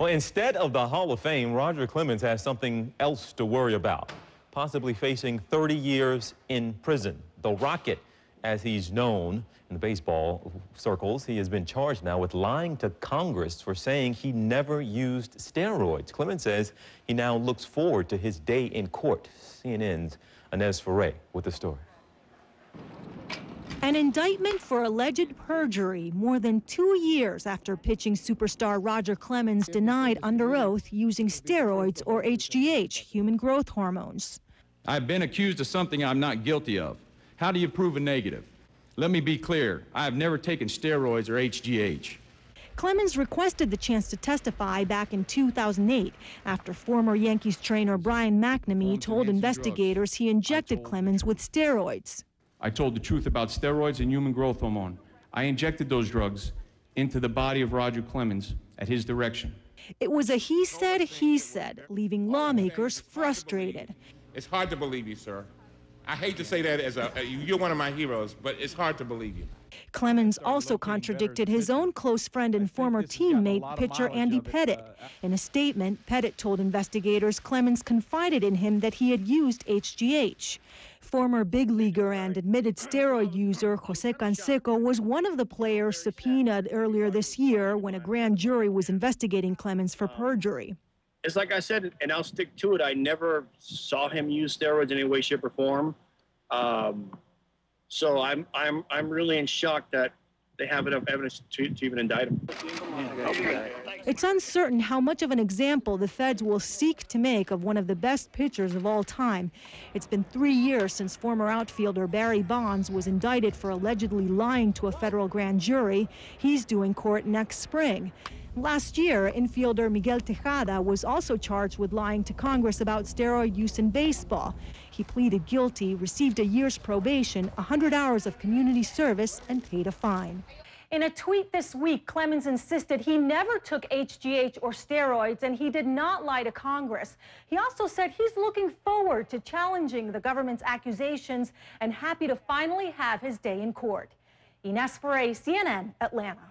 Well, instead of the Hall of Fame, Roger Clemens has something else to worry about, possibly facing 30 years in prison. The Rocket, as he's known in the baseball circles, he has been charged now with lying to Congress for saying he never used steroids. Clemens says he now looks forward to his day in court. CNN's Ines Ferre with the story. An indictment for alleged perjury more than 2 years after pitching superstar Roger Clemens denied under oath using steroids or HGH, human growth hormones. I've been accused of something I'm not guilty of. How do you prove a negative? Let me be clear. I have never taken steroids or HGH. Clemens requested the chance to testify back in 2008 after former Yankees trainer Brian McNamee told investigators he injected Clemens with steroids. I told the truth about steroids and human growth hormone. I injected those drugs into the body of Roger Clemens at his direction. It was a he said, leaving lawmakers frustrated. It's hard to believe you, sir. I hate to say that as you're one of my heroes, but it's hard to believe you. Clemens also contradicted his own close friend and former teammate, pitcher Andy Pettitte. In a statement, Pettitte told investigators Clemens confided in him that he had used HGH. Former big leaguer and admitted steroid user Jose Canseco was one of the players subpoenaed earlier this year when a grand jury was investigating Clemens for perjury. It's like I said, and I'll stick to it, I never saw him use steroids in any way, shape, or form. So I'm really in shock that they have enough evidence to even indict him. It's uncertain how much of an example the feds will seek to make of one of the best pitchers of all time. It's been 3 years since former outfielder Barry Bonds was indicted for allegedly lying to a federal grand jury. He's due court next spring. Last year, infielder Miguel Tejada was also charged with lying to Congress about steroid use in baseball. He pleaded guilty, received a year's probation, 100 hours of community service, and paid a fine. In a tweet this week, Clemens insisted he never took HGH or steroids, and he did not lie to Congress. He also said he's looking forward to challenging the government's accusations and happy to finally have his day in court. Ines Ferre, CNN, Atlanta.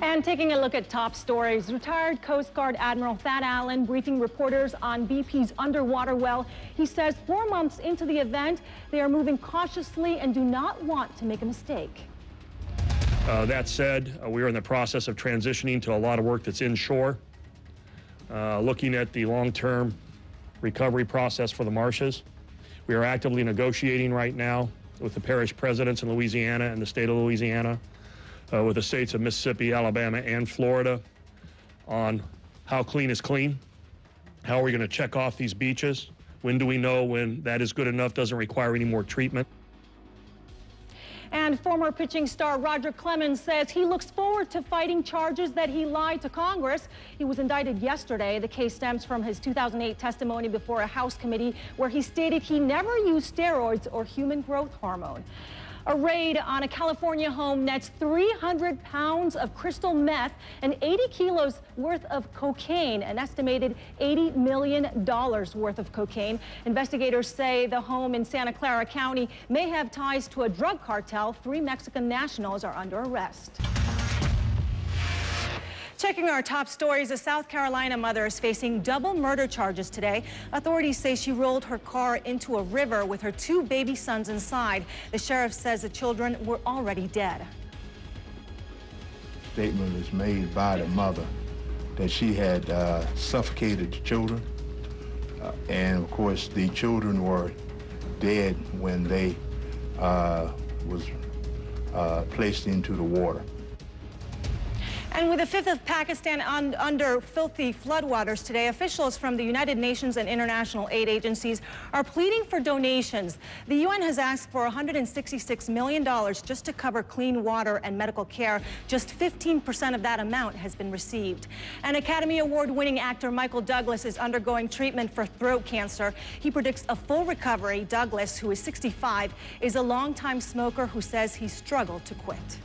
And taking a look at top stories, retired Coast Guard Admiral Thad Allen briefing reporters on BP's underwater well. He says 4 months into the event, they are moving cautiously and do not want to make a mistake. That said, we are in the process of transitioning to a lot of work that's inshore, looking at the long-term recovery process for the marshes. We are actively negotiating right now with the parish presidents in Louisiana and the state of Louisiana, with the states of Mississippi, Alabama, and Florida on how clean is clean. How are we going to check off these beaches? When do we know when that is good enough, doesn't require any more treatment? And former pitching star Roger Clemens says he looks forward to fighting charges that he lied to Congress. He was indicted yesterday. The case stems from his 2008 testimony before a House committee where he stated he never used steroids or human growth hormone. A raid on a California home nets 300 pounds of crystal meth and 80 kilos worth of cocaine, an estimated $80 million worth of cocaine. Investigators say the home in Santa Clara County may have ties to a drug cartel. 3 Mexican nationals are under arrest. Checking our top stories, a South Carolina mother is facing double murder charges today. Authorities say she rolled her car into a river with her 2 baby sons inside. The sheriff says the children were already dead. Statement was made by the mother that she had suffocated the children, and of course the children were dead when they was placed into the water. And with a fifth of Pakistan under filthy floodwaters today, officials from the United Nations and international aid agencies are pleading for donations. The UN has asked for $166 million just to cover clean water and medical care. Just 15% of that amount has been received. And Academy Award-winning actor Michael Douglas is undergoing treatment for throat cancer. He predicts a full recovery. Douglas, who is 65, is a longtime smoker who says he struggled to quit.